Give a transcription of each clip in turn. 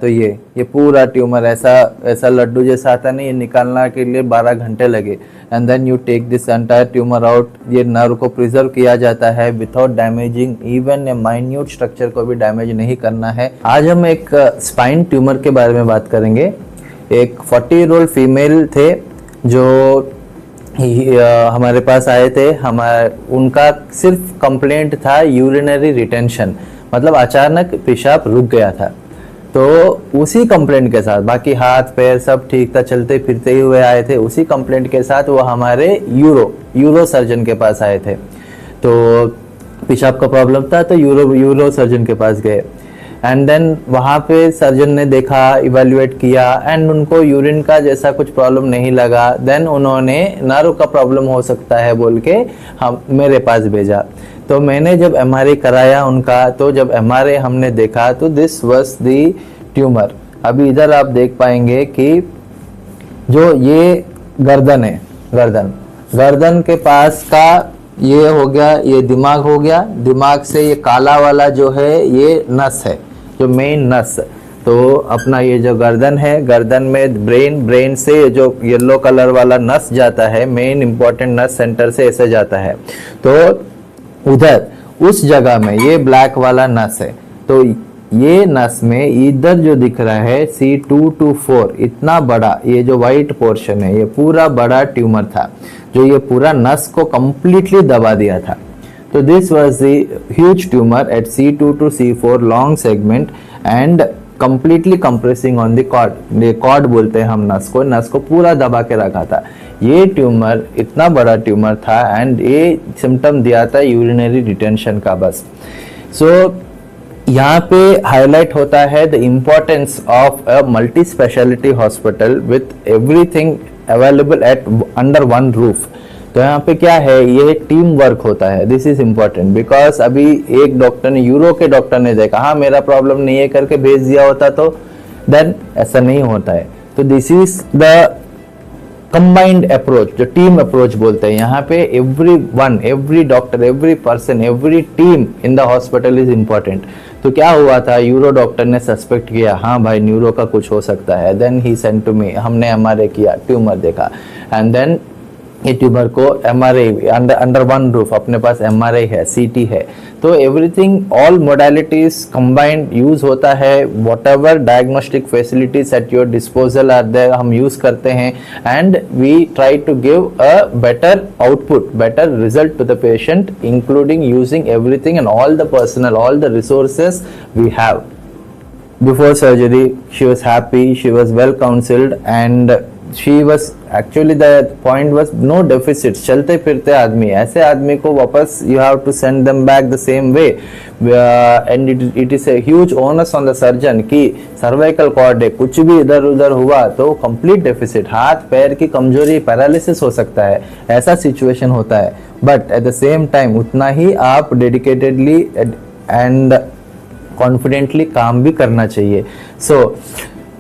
तो ये पूरा ट्यूमर ऐसा ऐसा लड्डू जैसा आता नहीं, ये निकालना के लिए 12 घंटे लगे। And then you take this entire tumour out. ये नर्व को प्रिजर्व किया जाता है without damaging even a minute structure को भी डैमेज नहीं करना है। आज हम एक स्पाइन ट्यूमर के बारे में बात करेंगे। एक 40-year-old फीमेल थे जो हमारे पास आए थे। उनका सिर्फ कंप्लेंट था यूरिनरी रिटेंशन, मतलब अचानक पेशाब रुक गया था। तो उसी कंप्लेंट के साथ, बाकी हाथ पैर सब ठीक था, चलते फिरते ही हुए आए थे, उसी कंप्लेंट के साथ वो हमारे यूरो सर्जन के पास आए थे। तो पेशाब का प्रॉब्लम था तो यूरो सर्जन के पास गए। एंड देन वहाँ पे सर्जन ने देखा, इवेल्युएट किया एंड उनको यूरिन का जैसा कुछ प्रॉब्लम नहीं लगा। देन उन्होंने नर्व का प्रॉब्लम हो सकता है बोल के हम मेरे पास भेजा। तो मैंने जब एमआरआई कराया उनका, तो जब एमआरआई हमने देखा तो दिस वाज द ट्यूमर। अभी इधर आप देख पाएंगे कि जो ये गर्दन है, गर्दन के पास का ये हो गया, ये दिमाग हो गया। दिमाग से ये काला वाला जो है ये नस है, जो मेन नस। तो अपना ये जो गर्दन है, गर्दन में ब्रेन से जो येलो कलर वाला नस जाता है, मेन इंपॉर्टेंट नस सेंटर से ऐसे जाता है। तो उधर उस जगह में ये ब्लैक वाला नस है। तो ये नस में इधर जो दिख रहा है C2 to 4, इतना बड़ा ये जो व्हाइट पोर्शन है, ये पूरा बड़ा ट्यूमर था जो ये पूरा नस को कंप्लीटली दबा दिया था। तो this was the huge tumour at C2 to C4 long segment and completely compressing on the cord. ये कॉर्ड बोलते हैं हम नस को पूरा दबा के रखा था। ये ट्यूमर इतना बड़ा ट्यूमर था एंड ये सिम्टम दिया था यूरिनरी रिटेंशन का बस। सो यहाँ पे हाईलाइट होता है the importance of a multi speciality hospital with everything available at under one roof. तो यहाँ पे क्या है, ये टीम वर्क होता है। दिस इज इम्पोर्टेंट बिकॉज अभी एक डॉक्टर ने, यूरो के डॉक्टर ने देखा, हाँ मेरा प्रॉब्लम नहीं है करके भेज दिया होता तो देन ऐसा नहीं होता है। तो this is the combined approach, जो टीम अप्रोच बोलते हैं। यहाँ पे every doctor, every person, every team in the hospital is important. तो क्या हुआ था, यूरो डॉक्टर ने सस्पेक्ट किया, हाँ भाई न्यूरो का कुछ हो सकता है। Then he sent to me, हमने एमआरआई किया, ट्यूमर देखा एंड देन ये ट्यूमर को एमआरआई अंडर वन रूफ, अपने पास एमआरआई है, सीटी है। तो everything, all modalities combined use होता है। Whatever diagnostic facilities at your disposal are there, हम यूज करते हैं and we try to give a better output, better result to the patient, including using everything and all the personal, all the resources we have. Before surgery, she was happy, she was well counseled and she was actually, the point was no deficits. चलते फिरते आदमी, ऐसे आदमी को वापस you have to send them back the same way and it is a huge onus on the surgeon कि cervical cord है, कुछ भी इधर उधर हुआ तो complete deficit, हाथ पैर की कमजोरी, पैरालिसिस हो सकता है, ऐसा सिचुएशन होता है। But at the same time उतना ही आप डेडिकेटेडली एंड कॉन्फिडेंटली काम भी करना चाहिए। So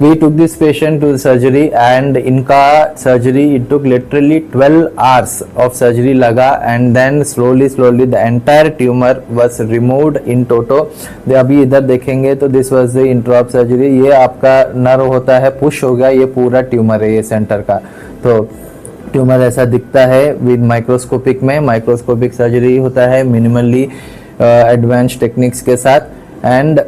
we took this patient to surgery and इनका surgery it took literally 12 hours of surgery लगा and then slowly the entire tumour was removed in toto. अभी इधर देखेंगे तो this was the intraop surgery. ये आपका नर्व होता है, पुश हो गया, ये पूरा ट्यूमर है ये सेंटर का। तो ट्यूमर ऐसा दिखता है विद माइक्रोस्कोपिक में, माइक्रोस्कोपिक सर्जरी होता है मिनिमली एडवांस टेक्निक्स के साथ एंड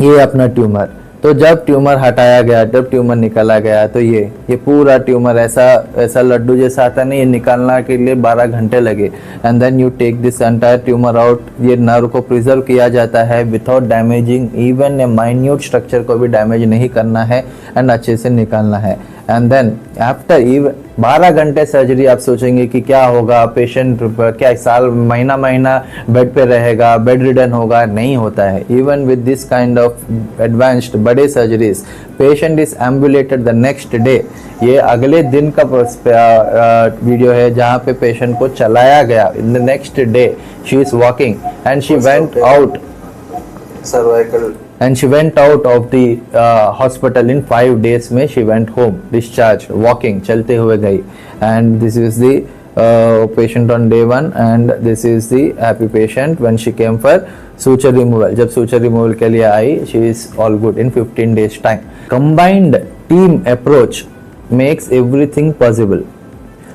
ये अपना ट्यूमर। तो जब ट्यूमर हटाया गया, जब ट्यूमर निकाला गया तो ये पूरा ट्यूमर ऐसा लड्डू जैसा आता नहीं, ये निकालना के लिए 12 घंटे लगे। And then you take this entire tumour out. ये नर्व को प्रिजर्व किया जाता है without damaging even a minute structure को भी डैमेज नहीं करना है एंड अच्छे से निकालना है। एंड देन आफ्टर 12 घंटे सर्जरी, आप सोचेंगे कि क्या होगा, पेशेंट क्या साल महीना बेड पे रहेगा, बेड रिडन होगा, नहीं होता है। Even with this kind of advanced बड़े surgeries, patient is ambulated the next day. ये अगले दिन का वीडियो है जहाँ पे पेशेंट को चलाया गया। In the next day she is walking and she went out cervical and she went out of the hospital in 5 days में she went home, discharge, walking, चलते हुए गई। and this is the patient on day 1 and this is the happy patient when she came for suture removal. जब suture removal के लिए आई, she is all good in 15 days time. Combined team approach makes everything possible.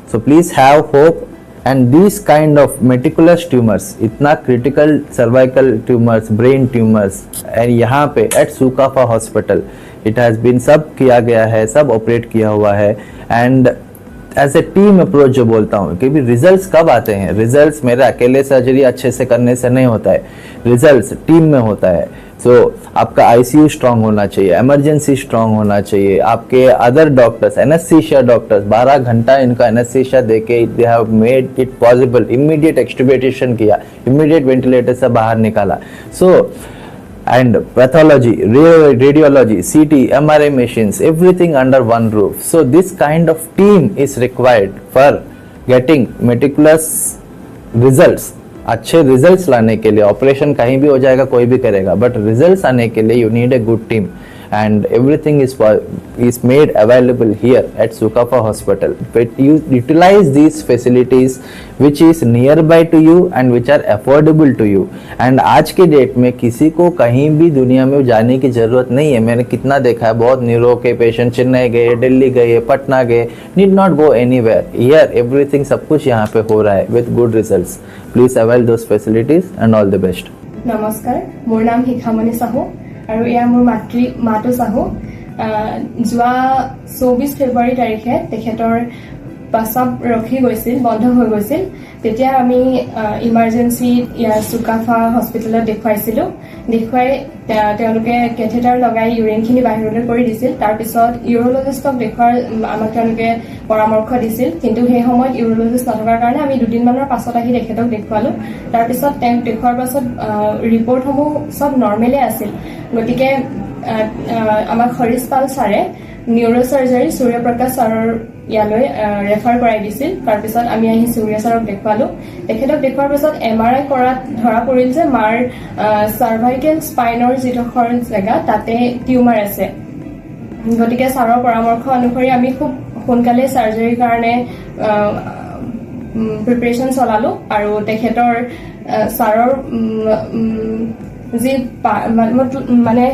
So please have hope. And these kind of meticulous tumors, इतना critical cervical tumors, brain tumors, and यहाँ पे at Sukafa Hospital, it has been सब किया गया है, सब operate किया हुआ है. And as a team approach जो बोलता हूँ, क्योंकि रिजल्ट्स कब आते हैं? रिजल्ट्स मेरा अकेले सर्जरी अच्छे से करने से नहीं होता है, रिजल्ट्स टीम में होता है. सो आपका आईसीयू स्ट्रांग होना चाहिए, इमरजेंसी स्ट्रांग होना चाहिए, आपके अदर डॉक्टर्स, एनेस्थीसिया डॉक्टर्स 12 घंटा इनका एनेस्थीसिया देके they have made it possible. Immediate extubation किया, इमीडिएट वेंटिलेटर से बाहर निकाला. So and pathology, radiology, CT, MRI machines, everything under one roof. So this kind of team is required for getting meticulous results. अच्छे results लाने के लिए, operation कहीं भी हो जाएगा, कोई भी करेगा, बट रिजल्ट्स आने के लिए you need a good team. And everything is made available here at Sukafa Hospital. But you utilize these facilities which is nearby to you and which are affordable to you. And आज के date में किसी को कहीं भी दुनिया में जाने की जरूरत नहीं है. मैंने कितना देखा है, बहुत न्यूरो के पेशेंट चेन्नई गए, दिल्ली गए, पटना गए, need not go anywhere. Here everything, सब कुछ यहाँ पे हो रहा है with good results. Please avail those facilities and all the best. नमस्कार, मोर नाम शिखामणि साहू আৰু এয়া মোৰ মাতু চাহু. যোৱা 24 ফেব্ৰুৱাৰী তাৰিখে তেখেতৰ প্ৰস্ৰাৱ ৰখি গৈছিল, বন্ধ হৈ গৈছিল. তেতিয়া আমি ইমাৰ্জেঞ্চি ইয়াৰ চুকাফা হস্পিটেলত দেখুৱাইছিলোঁ. দেখুৱাই তেওঁলোকে কেথেটাৰ লগাই ইউৰিনখিনি বাহিৰলৈ কৰি দিছিল. তাৰপিছত ইউৰলজিষ্টক দেখুৱাৰ আমাক তেওঁলোকে পৰামৰ্শ দিছিল, কিন্তু সেই সময়ত ইউৰলজিষ্ট নথকাৰ কাৰণে আমি দুদিনমানৰ পাছত আহি তেখেতক দেখুৱালোঁ. তাৰপিছত তেওঁক দেখুৱাৰ পাছত ৰিপৰ্টসমূহ চব নৰ্মেলে আছিল. গতিকে আমাক হৰিশ পাল ছাৰে নিউৰো চাৰ্জাৰী সূৰ্যপ্ৰকাশ ছাৰৰ ইয়ালৈ ৰেফাৰ কৰাই দিছিল. তাৰপিছত আমি আহি সূৰ্য ছাৰক দেখুৱালোঁ. তেখেতক দেখুৱাৰ পিছত MRI কৰাত ধৰা পৰিল যে মাৰ চাৰ্ভাইকেল স্পাইনৰ যিডোখৰ জেগা তাতে টিউমাৰ আছে. গতিকে ছাৰৰ পৰামৰ্শ অনুসৰি আমি খুব সোনকালে চাৰ্জাৰীৰ কাৰণে প্ৰিপেৰেশ্যন চলালোঁ. আৰু তেখেতৰ ছাৰৰ যি মানে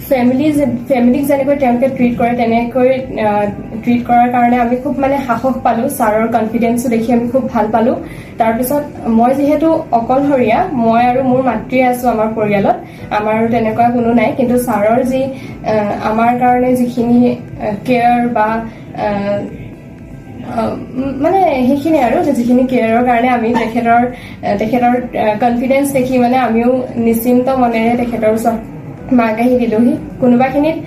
ফেমিলিক যেনেকৈ তেওঁলোকে ট্ৰিট কৰে তেনেকৈ ট্ৰিট কৰাৰ কাৰণে আমি খুব মানে সাহস পালোঁ. ছাৰৰ কনফিডেন্সটো দেখি আমি খুব ভাল পালোঁ. তাৰপিছত মই যিহেতু অকলশৰীয়া, মই আৰু মোৰ মাতৃ আছোঁ আমাৰ পৰিয়ালত, আমাৰ তেনেকুৱা কোনো নাই, কিন্তু ছাৰৰ যি আমাৰ কাৰণে যিখিনি কেয়াৰ বা মানে সেইখিনি আৰু যিখিনি কেয়াৰৰ কাৰণে আমি তেখেতৰ কনফিডেন্স দেখি মানে আমিও নিশ্চিন্ত মনেৰে তেখেতৰ ওচৰত মাক আহি দিলোহি. কোনোবাখিনিত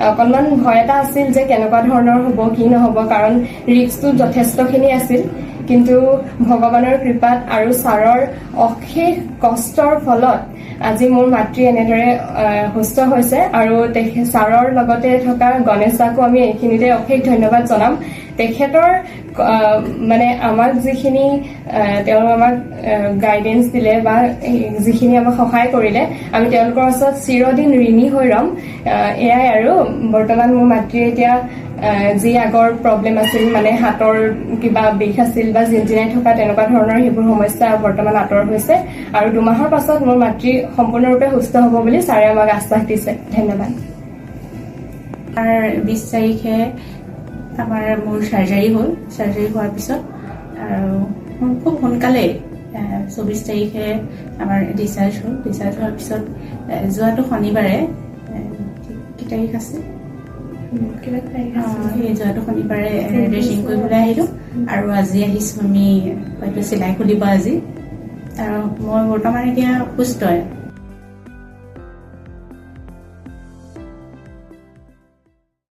অকণমান ভয় এটা আছিল যে কেনেকুৱা ধৰণৰ হ'ব কি নহ'ব, কাৰণ ৰিস্কটো যথেষ্টখিনি আছিল. কিন্তু ভগৱানৰ কৃপাত আৰু ছাৰৰ অশেষ কষ্টৰ ফলত আজি মোৰ মাতৃ এনেদৰে সুস্থ হৈছে. আৰু ছাৰৰ লগতে থকা গণেশ দাকো আমি এইখিনিতে অশেষ ধন্যবাদ জনাম. তেখেতৰ মানে আমাক যিখিনি তেওঁ আমাক গাইডেন্স দিলে বা যিখিনি আমাক সহায় কৰিলে, আমি তেওঁলোকৰ ওচৰত চিৰদিন ঋণী হৈ ৰম. এয়াই আৰু বৰ্তমান মোৰ মাতৃয়ে এতিয়া যি আগৰ প্ৰব্লেম আছিল, মানে হাতৰ কিবা বিষ আছিল বা জিনজিনাই থকা তেনেকুৱা ধৰণৰ সেইবোৰ সমস্যা বৰ্তমান আঁতৰ হৈছে. আৰু 2 মাহৰ পাছত মোৰ মাতৃ সম্পূৰ্ণৰূপে সুস্থ হ'ব বুলি ছাৰে আমাক আশ্বাস দিছে. ধন্যবাদ. 20 তাৰিখে আমাৰ মোৰ চাৰ্জাৰী হ'ল. চাৰ্জাৰী হোৱাৰ পিছত আৰু খুব সোনকালে 24 তাৰিখে আমাৰ ডিচাৰ্জ হ'ল. ডিচাৰ্জ হোৱাৰ পিছত যোৱাটো শনিবাৰে কি তাৰিখ আছে, যোৱাটো শনিবাৰে ড্ৰেছিং কৰিবলৈ আহিলোঁ. আৰু আজি আহিছোঁ, আমি হয়তো চিলাই খুলিব আজি. আৰু মই বৰ্তমান এতিয়া সুস্থ